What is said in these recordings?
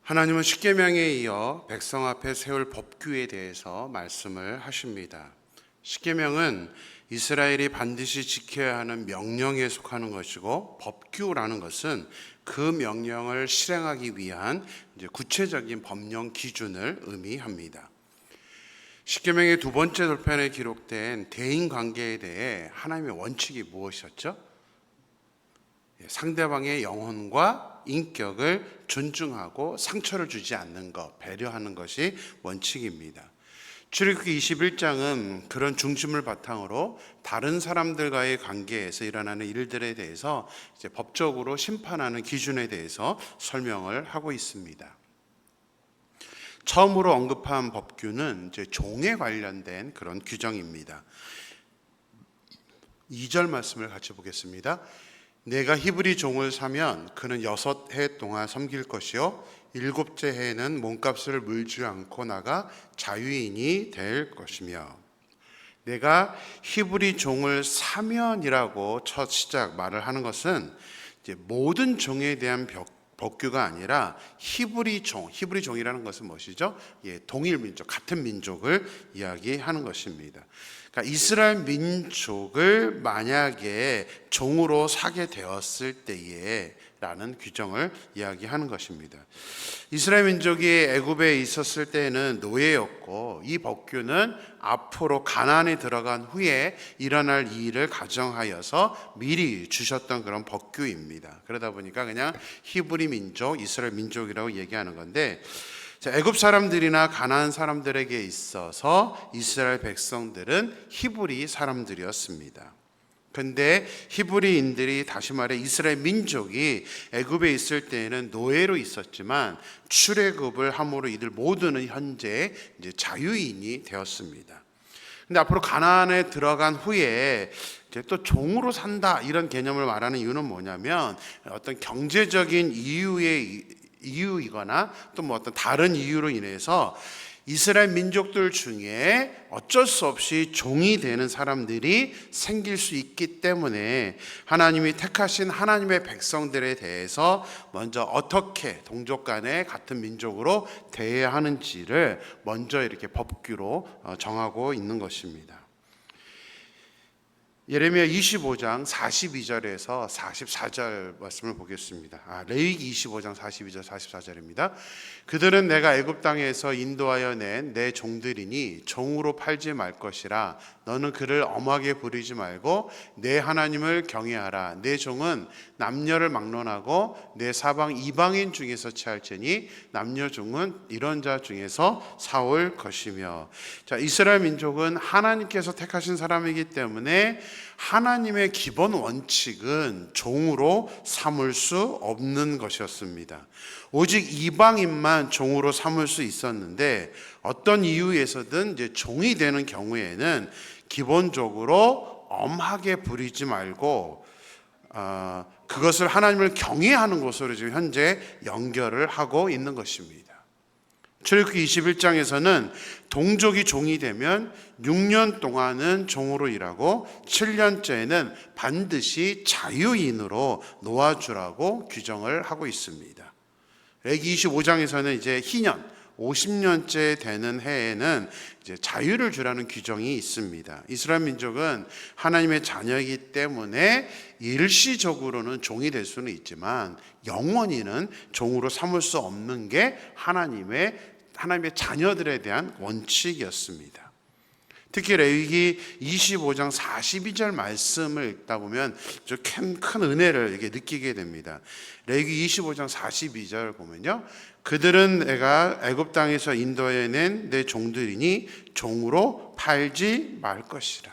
하나님은 십계명에 이어 백성 앞에 세울 법규에 대해서 말씀을 하십니다. 십계명은 이스라엘이 반드시 지켜야 하는 명령에 속하는 것이고, 법규라는 것은 그 명령을 실행하기 위한 구체적인 법령 기준을 의미합니다. 십계명의 두 번째 돌편에 기록된 대인 관계에 대해 하나님의 원칙이 무엇이었죠? 상대방의 영혼과 인격을 존중하고 상처를 주지 않는 것, 배려하는 것이 원칙입니다. 출애굽기 21장은 그런 중심을 바탕으로 다른 사람들과의 관계에서 일어나는 일들에 대해서 이제 법적으로 심판하는 기준에 대해서 설명을 하고 있습니다. 처음으로 언급한 법규는 이제 종에 관련된 그런 규정입니다. 2절 말씀을 같이 보겠습니다. 내가 히브리 종을 사면 그는 6해 동안 섬길 것이요 7째 해에는 몸값을 물지 않고 나가 자유인이 될 것이며, 내가 히브리 종을 사면이라고 첫 시작 말을 하는 것은 이제 모든 종에 대한 법규가 아니라 히브리 종이라는 것은 무엇이죠? 동일 민족, 같은 민족을 이야기하는 것입니다. 그러니까 이스라엘 민족을 만약에 종으로 사게 되었을 때에 라는 규정을 이야기하는 것입니다. 이스라엘 민족이 애굽에 있었을 때에는 노예였고, 이 법규는 앞으로 가나안에 들어간 후에 일어날 일을 가정하여서 미리 주셨던 그런 법규입니다. 그러다 보니까 그냥 히브리 민족, 이스라엘 민족이라고 얘기하는 건데, 애굽 사람들이나 가나안 사람들에게 있어서 이스라엘 백성들은 히브리 사람들이었습니다. 근데 히브리인들이, 다시 말해 이스라엘 민족이 애굽에 있을 때에는 노예로 있었지만 출애굽을 함으로 이들 모두는 현재 이제 자유인이 되었습니다. 근데 앞으로 가나안에 들어간 후에 이제 또 종으로 산다, 이런 개념을 말하는 이유는 뭐냐면, 어떤 경제적인 이유이거나 또 뭐 어떤 다른 이유로 인해서 이스라엘 민족들 중에 어쩔 수 없이 종이 되는 사람들이 생길 수 있기 때문에 하나님이 택하신 하나님의 백성들에 대해서 먼저 어떻게 동족 간에 같은 민족으로 대해야 하는지를 먼저 이렇게 법규로 정하고 있는 것입니다. 예레미야 25장 42절에서 44절 말씀을 보겠습니다. 레위기 25장 42절 44절입니다. 그들은 내가 애굽 땅에서 인도하여 낸 내 종들이니 종으로 팔지 말 것이라. 너는 그를 엄하게 부리지 말고 내 하나님을 경외하라. 내 종은 남녀를 막론하고 내 사방 이방인 중에서 취할지니 남녀 종은 이런 자 중에서 사올 것이며. 자, 이스라엘 민족은 하나님께서 택하신 사람이기 때문에 하나님의 기본 원칙은 종으로 삼을 수 없는 것이었습니다. 오직 이방인만 종으로 삼을 수 있었는데, 어떤 이유에서든 이제 종이 되는 경우에는 기본적으로 엄하게 부리지 말고 그것을 하나님을 경외하는 것으로 지금 현재 연결을 하고 있는 것입니다. 출애굽기 21장에서는 동족이 종이 되면 6년 동안은 종으로 일하고 7년째에는 반드시 자유인으로 놓아주라고 규정을 하고 있습니다. 레위기 25장에서는 이제 희년 50년째 되는 해에는 이제 자유를 주라는 규정이 있습니다. 이스라엘 민족은 하나님의 자녀이기 때문에 일시적으로는 종이 될 수는 있지만 영원히는 종으로 삼을 수 없는 게 하나님의 자녀들에 대한 원칙이었습니다. 특히 레위기 25장 42절 말씀을 읽다 보면 큰 은혜를 이렇게 느끼게 됩니다. 레위기 25장 42절 보면요, 그들은 내가 애굽 땅에서 인도해 낸 내 종들이니 종으로 팔지 말 것이라.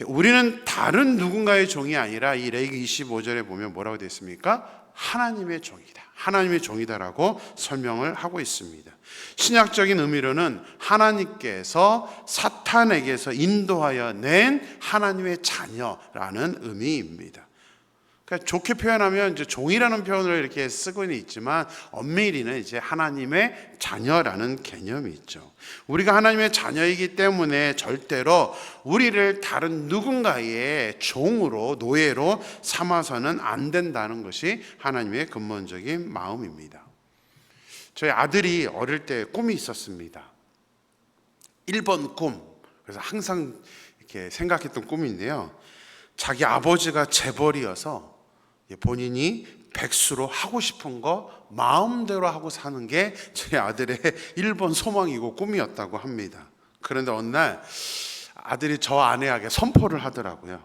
우리는 다른 누군가의 종이 아니라 이 레위기 25절에 보면 뭐라고 되어 있습니까? 하나님의 종이다. 하나님의 종이다라고 설명을 하고 있습니다. 신약적인 의미로는 하나님께서 사탄에게서 인도하여 낸 하나님의 자녀라는 의미입니다. 그러니까 좋게 표현하면 이제 종이라는 표현을 이렇게 쓰고는 있지만 엄밀히는 이제 하나님의 자녀라는 개념이 있죠. 우리가 하나님의 자녀이기 때문에 절대로 우리를 다른 누군가의 종으로, 노예로 삼아서는 안 된다는 것이 하나님의 근본적인 마음입니다. 저희 아들이 어릴 때 꿈이 있었습니다. 1번 꿈. 그래서 항상 이렇게 생각했던 꿈인데요. 자기 아버지가 재벌이어서 본인이 백수로 하고 싶은 거 마음대로 하고 사는 게 저희 아들의 1번 소망이고 꿈이었다고 합니다. 그런데 어느 날 아들이 저 아내에게 선포를 하더라고요.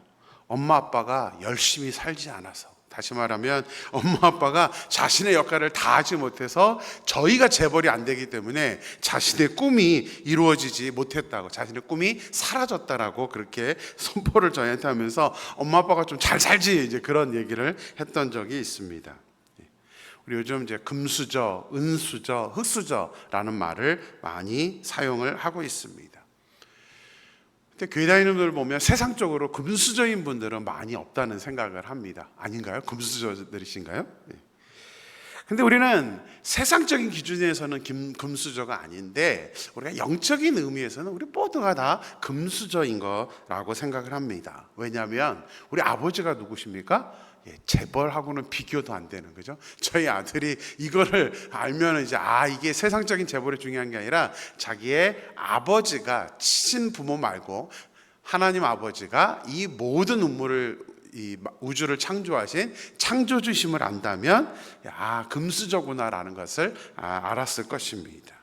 엄마 아빠가 열심히 살지 않아서, 다시 말하면 엄마 아빠가 자신의 역할을 다 하지 못해서 저희가 재벌이 안 되기 때문에 자신의 꿈이 이루어지지 못했다고, 자신의 꿈이 사라졌다라고 그렇게 선포를 저희한테 하면서 엄마 아빠가 좀 잘 살지, 이제 그런 얘기를 했던 적이 있습니다. 우리 요즘 이제 금수저, 은수저, 흙수저라는 말을 많이 사용을 하고 있습니다. 근데 교회 다니는 분들 보면 세상적으로 금수저인 분들은 많이 없다는 생각을 합니다. 아닌가요? 금수저들이신가요? 근데 우리는 세상적인 기준에서는 금수저가 아닌데, 우리가 영적인 의미에서는 우리 모두가 다 금수저인 거라고 생각을 합니다. 왜냐하면 우리 아버지가 누구십니까? 재벌하고는 비교도 안 되는 거죠. 저희 아들이 이거를 알면 이제 이게 세상적인 재벌이 중요한 게 아니라 자기의 아버지가, 친부모 말고 하나님 아버지가 이 모든 이 우주를 창조하신 창조주심을 안다면 금수저구나라는 것을 알았을 것입니다.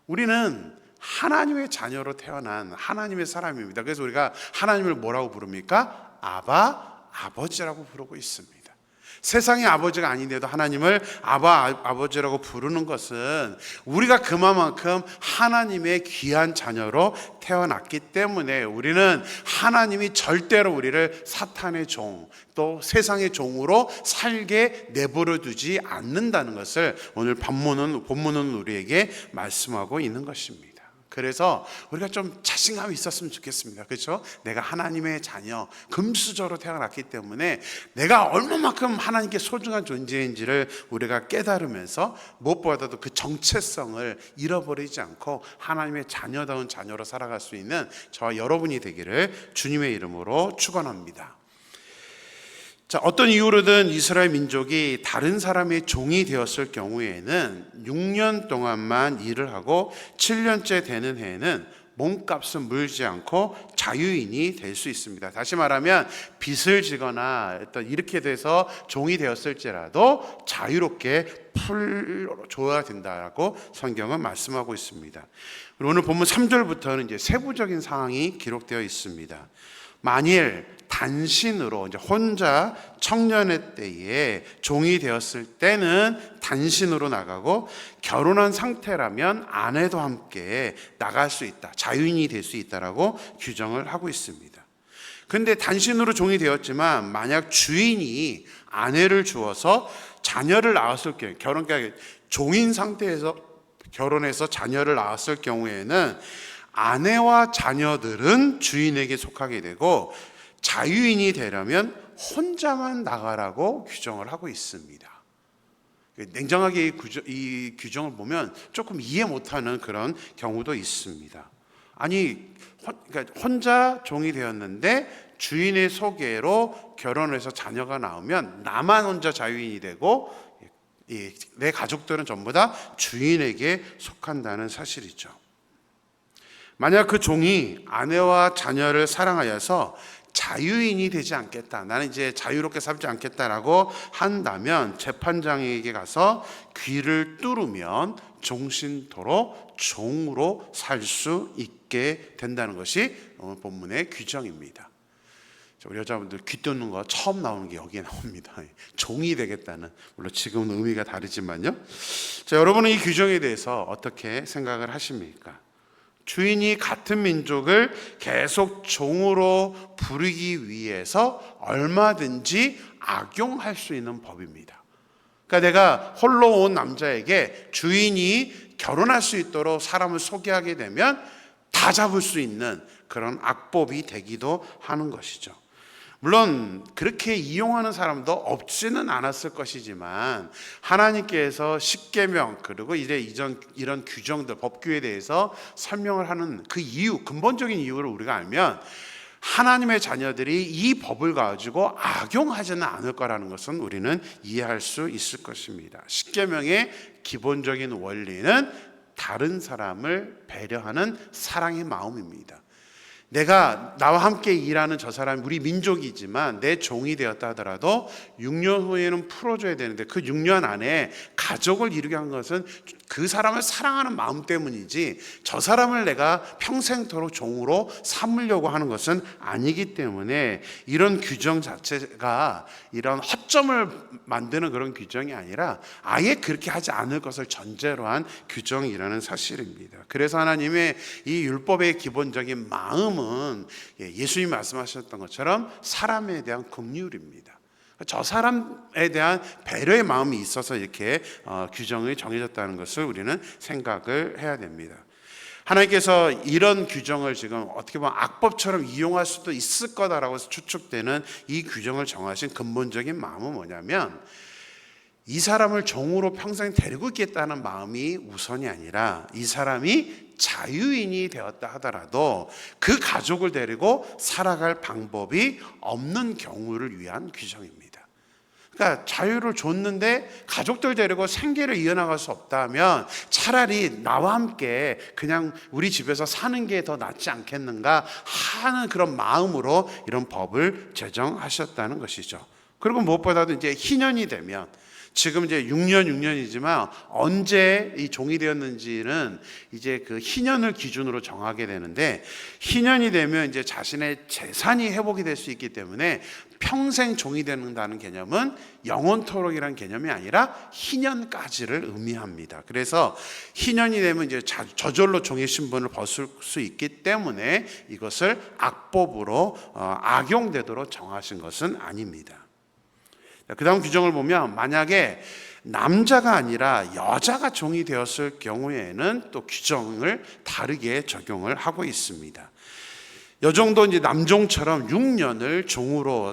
우리는 하나님의 자녀로 태어난 하나님의 사람입니다. 그래서 우리가 하나님을 뭐라고 부릅니까? 아버지라고 부르고 있습니다. 세상의 아버지가 아닌데도 하나님을 아버지라고 부르는 것은 우리가 그만큼 하나님의 귀한 자녀로 태어났기 때문에 우리는 하나님이 절대로 우리를 사탄의 종, 또 세상의 종으로 살게 내버려 두지 않는다는 것을 오늘 본문은 우리에게 말씀하고 있는 것입니다. 그래서 우리가 좀 자신감이 있었으면 좋겠습니다. 그렇죠? 내가 하나님의 자녀, 금수저로 태어났기 때문에 내가 얼마만큼 하나님께 소중한 존재인지를 우리가 깨달으면서 무엇보다도 그 정체성을 잃어버리지 않고 하나님의 자녀다운 자녀로 살아갈 수 있는 저와 여러분이 되기를 주님의 이름으로 축원합니다. 자, 어떤 이유로든 이스라엘 민족이 다른 사람의 종이 되었을 경우에는 6년 동안만 일을 하고 7년째 되는 해에는 몸값은 물지 않고 자유인이 될 수 있습니다. 다시 말하면 빚을 지거나 이렇게 돼서 종이 되었을지라도 자유롭게 풀어줘야 된다고 성경은 말씀하고 있습니다. 오늘 본문 3절부터는 이제 세부적인 상황이 기록되어 있습니다. 만일 단신으로 이제 혼자 청년의 때에 종이 되었을 때는 단신으로 나가고, 결혼한 상태라면 아내도 함께 나갈 수 있다, 자유인이 될 수 있다라고 규정을 하고 있습니다. 그런데 단신으로 종이 되었지만 만약 주인이 아내를 주어서 자녀를 낳았을 경우, 그러니까 종인 상태에서 결혼해서 자녀를 낳았을 경우에는 아내와 자녀들은 주인에게 속하게 되고, 자유인이 되려면 혼자만 나가라고 규정을 하고 있습니다. 냉정하게 이 규정을 보면 조금 이해 못하는 그런 경우도 있습니다. 그러니까 혼자 종이 되었는데 주인의 소개로 결혼해서 자녀가 나오면 나만 혼자 자유인이 되고 내 가족들은 전부 다 주인에게 속한다는 사실이죠. 만약 그 종이 아내와 자녀를 사랑하여서 자유인이 되지 않겠다, 나는 이제 자유롭게 살지 않겠다라고 한다면 재판장에게 가서 귀를 뚫으면 종신토록 종으로 살 수 있게 된다는 것이 오늘 본문의 규정입니다. 우리 여자분들 귀 뚫는 거 처음 나오는 게 여기에 나옵니다. 종이 되겠다는, 물론 지금은 의미가 다르지만요. 자, 여러분은 이 규정에 대해서 어떻게 생각을 하십니까? 주인이 같은 민족을 계속 종으로 부리기 위해서 얼마든지 악용할 수 있는 법입니다. 그러니까 내가 홀로 온 남자에게 주인이 결혼할 수 있도록 사람을 소개하게 되면 다 잡을 수 있는 그런 악법이 되기도 하는 것이죠. 물론 그렇게 이용하는 사람도 없지는 않았을 것이지만 하나님께서 십계명 그리고 이제 이런 규정들, 법규에 대해서 설명을 하는 그 이유, 근본적인 이유를 우리가 알면 하나님의 자녀들이 이 법을 가지고 악용하지는 않을 거라는 것은 우리는 이해할 수 있을 것입니다. 십계명의 기본적인 원리는 다른 사람을 배려하는 사랑의 마음입니다. 내가 나와 함께 일하는 저 사람이 우리 민족이지만 내 종이 되었다 하더라도 6년 후에는 풀어줘야 되는데 그 6년 안에 가족을 이루게 한 것은 그 사람을 사랑하는 마음 때문이지 저 사람을 내가 평생토록 종으로 삼으려고 하는 것은 아니기 때문에 이런 규정 자체가 이런 허점을 만드는 그런 규정이 아니라 아예 그렇게 하지 않을 것을 전제로 한 규정이라는 사실입니다. 그래서 하나님의 이 율법의 기본적인 마음은 예수님이 말씀하셨던 것처럼 사람에 대한 긍휼입니다. 저 사람에 대한 배려의 마음이 있어서 이렇게 규정이 정해졌다는 것을 우리는 생각을 해야 됩니다. 하나님께서 이런 규정을 지금 어떻게 보면 악법처럼 이용할 수도 있을 거다라고 추측되는 이 규정을 정하신 근본적인 마음은 뭐냐면 이 사람을 종으로 평생 데리고 있겠다는 마음이 우선이 아니라 이 사람이 자유인이 되었다 하더라도 그 가족을 데리고 살아갈 방법이 없는 경우를 위한 규정입니다. 그러니까 자유를 줬는데 가족들 데리고 생계를 이어나갈 수 없다면 차라리 나와 함께 그냥 우리 집에서 사는 게 더 낫지 않겠는가 하는 그런 마음으로 이런 법을 제정하셨다는 것이죠. 그리고 무엇보다도 이제 희년이 되면 지금 이제 6년이지만 언제 이 종이 되었는지는 이제 그 희년을 기준으로 정하게 되는데 희년이 되면 이제 자신의 재산이 회복이 될 수 있기 때문에 평생 종이 된다는 개념은 영원토록이라는 개념이 아니라 희년까지를 의미합니다. 그래서 희년이 되면 이제 저절로 종의 신분을 벗을 수 있기 때문에 이것을 악법으로 악용되도록 정하신 것은 아닙니다. 그 다음 규정을 보면 만약에 남자가 아니라 여자가 종이 되었을 경우에는 또 규정을 다르게 적용을 하고 있습니다. 여종도 이제 남종처럼 6년을 종으로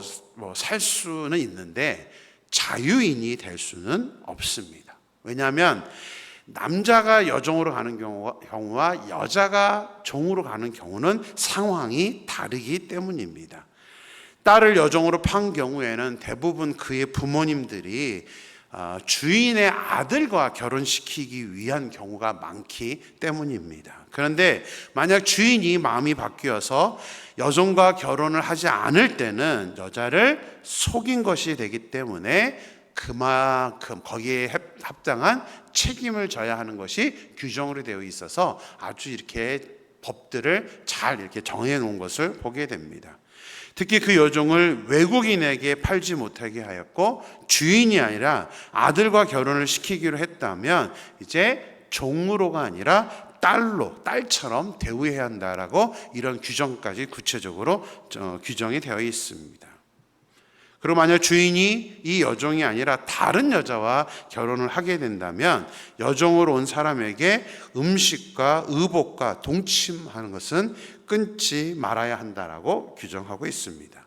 살 수는 있는데 자유인이 될 수는 없습니다. 왜냐하면 남자가 여종으로 가는 경우와 여자가 종으로 가는 경우는 상황이 다르기 때문입니다. 딸을 여종으로 판 경우에는 대부분 그의 부모님들이 주인의 아들과 결혼시키기 위한 경우가 많기 때문입니다. 그런데 만약 주인이 마음이 바뀌어서 여종과 결혼을 하지 않을 때는 여자를 속인 것이 되기 때문에 그만큼 거기에 합당한 책임을 져야 하는 것이 규정으로 되어 있어서 아주 이렇게 법들을 잘 이렇게 정해 놓은 것을 보게 됩니다. 특히 그 여종을 외국인에게 팔지 못하게 하였고 주인이 아니라 아들과 결혼을 시키기로 했다면 이제 종으로가 아니라 딸처럼 대우해야 한다라고 이런 규정까지 구체적으로 규정이 되어 있습니다. 그리고 만약 주인이 이 여종이 아니라 다른 여자와 결혼을 하게 된다면 여종으로 온 사람에게 음식과 의복과 동침하는 것은 끊지 말아야 한다라고 규정하고 있습니다.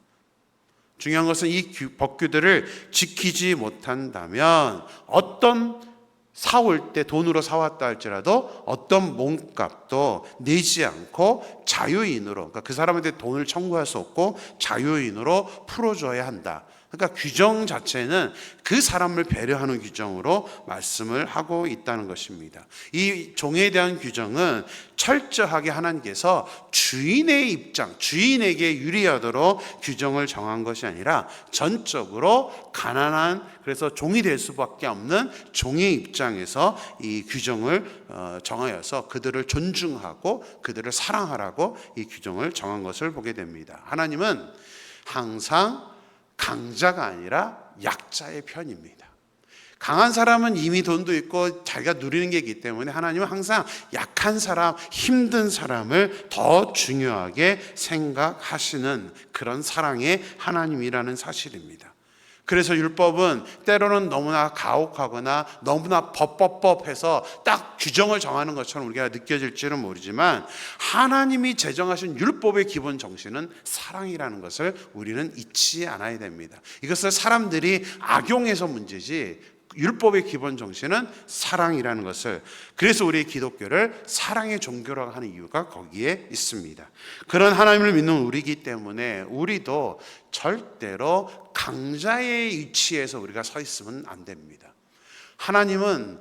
중요한 것은 이 법규들을 지키지 못한다면 어떤 사올 때 돈으로 사왔다 할지라도 어떤 몸값도 내지 않고 자유인으로, 그러니까 그 사람한테 돈을 청구할 수 없고 자유인으로 풀어줘야 한다. 그러니까 규정 자체는 그 사람을 배려하는 규정으로 말씀을 하고 있다는 것입니다. 이 종에 대한 규정은 철저하게 하나님께서 주인의 입장, 주인에게 유리하도록 규정을 정한 것이 아니라 전적으로 가난한, 그래서 종이 될 수밖에 없는 종의 입장에서 이 규정을 정하여서 그들을 존중하고 그들을 사랑하라고 이 규정을 정한 것을 보게 됩니다. 하나님은 항상 강자가 아니라 약자의 편입니다. 강한 사람은 이미 돈도 있고 자기가 누리는 게 있기 때문에 하나님은 항상 약한 사람, 힘든 사람을 더 중요하게 생각하시는 그런 사랑의 하나님이라는 사실입니다. 그래서 율법은 때로는 너무나 가혹하거나 너무나 법법법해서 딱 규정을 정하는 것처럼 우리가 느껴질지는 모르지만 하나님이 제정하신 율법의 기본 정신은 사랑이라는 것을 우리는 잊지 않아야 됩니다. 이것을 사람들이 악용해서 문제지 율법의 기본 정신은 사랑이라는 것을, 그래서 우리 기독교를 사랑의 종교라고 하는 이유가 거기에 있습니다. 그런 하나님을 믿는 우리이기 때문에 우리도 절대로 강자의 위치에서 우리가 서 있으면 안 됩니다. 하나님은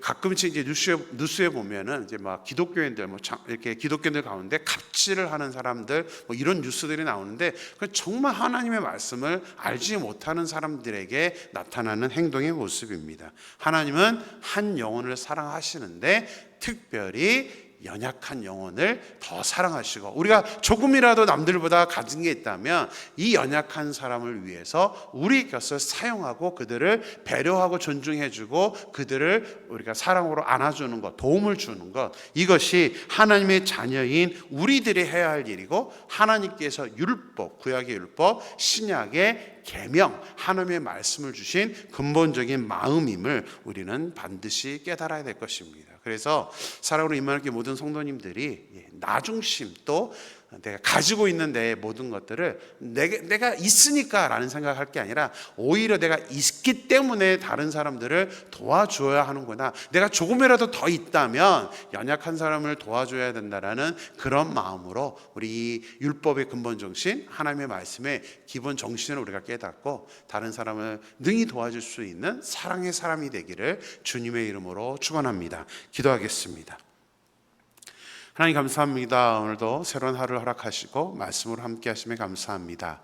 가끔씩 이제 뉴스에 보면은 이제 막 기독교인들 이렇게 기독교인들 가운데 갑질을 하는 사람들 이런 뉴스들이 나오는데, 그 정말 하나님의 말씀을 알지 못하는 사람들에게 나타나는 행동의 모습입니다. 하나님은 한 영혼을 사랑하시는데 특별히 연약한 영혼을 더 사랑하시고, 우리가 조금이라도 남들보다 가진 게 있다면 이 연약한 사람을 위해서 우리 것을 사용하고 그들을 배려하고 존중해주고 그들을 우리가 사랑으로 안아주는 것, 도움을 주는 것, 이것이 하나님의 자녀인 우리들이 해야 할 일이고, 하나님께서 율법, 구약의 율법, 신약의 계명, 하나님의 말씀을 주신 근본적인 마음임을 우리는 반드시 깨달아야 될 것입니다. 그래서 사랑으로 임하는 모든 성도님들이 나 중심, 또 내가 가지고 있는 내 모든 것들을 내가 있으니까 라는 생각할 게 아니라, 오히려 내가 있기 때문에 다른 사람들을 도와줘야 하는구나, 내가 조금이라도 더 있다면 연약한 사람을 도와줘야 된다라는 그런 마음으로 우리 이 율법의 근본 정신, 하나님의 말씀의 기본 정신을 우리가 깨닫고 다른 사람을 능히 도와줄 수 있는 사랑의 사람이 되기를 주님의 이름으로 축원합니다. 기도하겠습니다. 하나님 감사합니다. 오늘도 새로운 하루를 허락하시고 말씀으로 함께 하심에 감사합니다.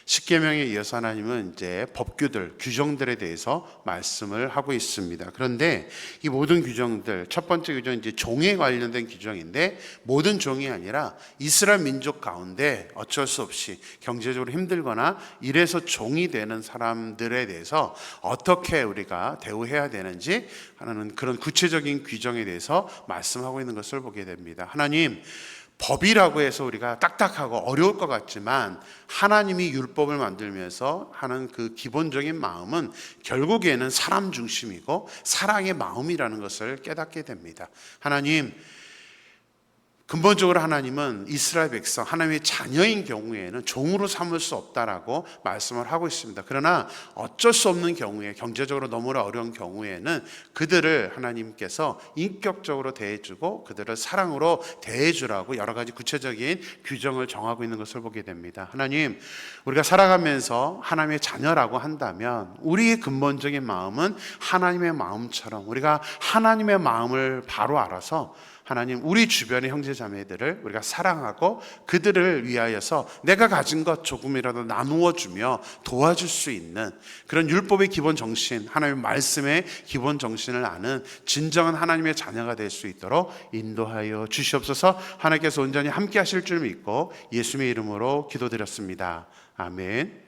십계명에 이어서 하나님은 이제 법규들, 규정들에 대해서 말씀을 하고 있습니다. 그런데 이 모든 규정들, 첫 번째 규정은 이제 종에 관련된 규정인데, 모든 종이 아니라 이스라엘 민족 가운데 어쩔 수 없이 경제적으로 힘들거나 이래서 종이 되는 사람들에 대해서 어떻게 우리가 대우해야 되는지 하는 그런 구체적인 규정에 대해서 말씀하고 있는 것을 보게 됩니다. 하나님, 법이라고 해서 우리가 딱딱하고 어려울 것 같지만 하나님이 율법을 만들면서 하는 그 기본적인 마음은 결국에는 사람 중심이고 사랑의 마음이라는 것을 깨닫게 됩니다. 하나님, 근본적으로 하나님은 이스라엘 백성, 하나님의 자녀인 경우에는 종으로 삼을 수 없다라고 말씀을 하고 있습니다. 그러나 어쩔 수 없는 경우에, 경제적으로 너무나 어려운 경우에는 그들을 하나님께서 인격적으로 대해주고 그들을 사랑으로 대해주라고 여러 가지 구체적인 규정을 정하고 있는 것을 보게 됩니다. 하나님, 우리가 살아가면서 하나님의 자녀라고 한다면 우리의 근본적인 마음은 하나님의 마음처럼, 우리가 하나님의 마음을 바로 알아서 하나님, 우리 주변의 형제자매들을 우리가 사랑하고 그들을 위하여서 내가 가진 것 조금이라도 나누어 주며 도와줄 수 있는 그런 율법의 기본 정신, 하나님의 말씀의 기본 정신을 아는 진정한 하나님의 자녀가 될 수 있도록 인도하여 주시옵소서. 하나님께서 온전히 함께 하실 줄 믿고 예수님의 이름으로 기도드렸습니다. 아멘.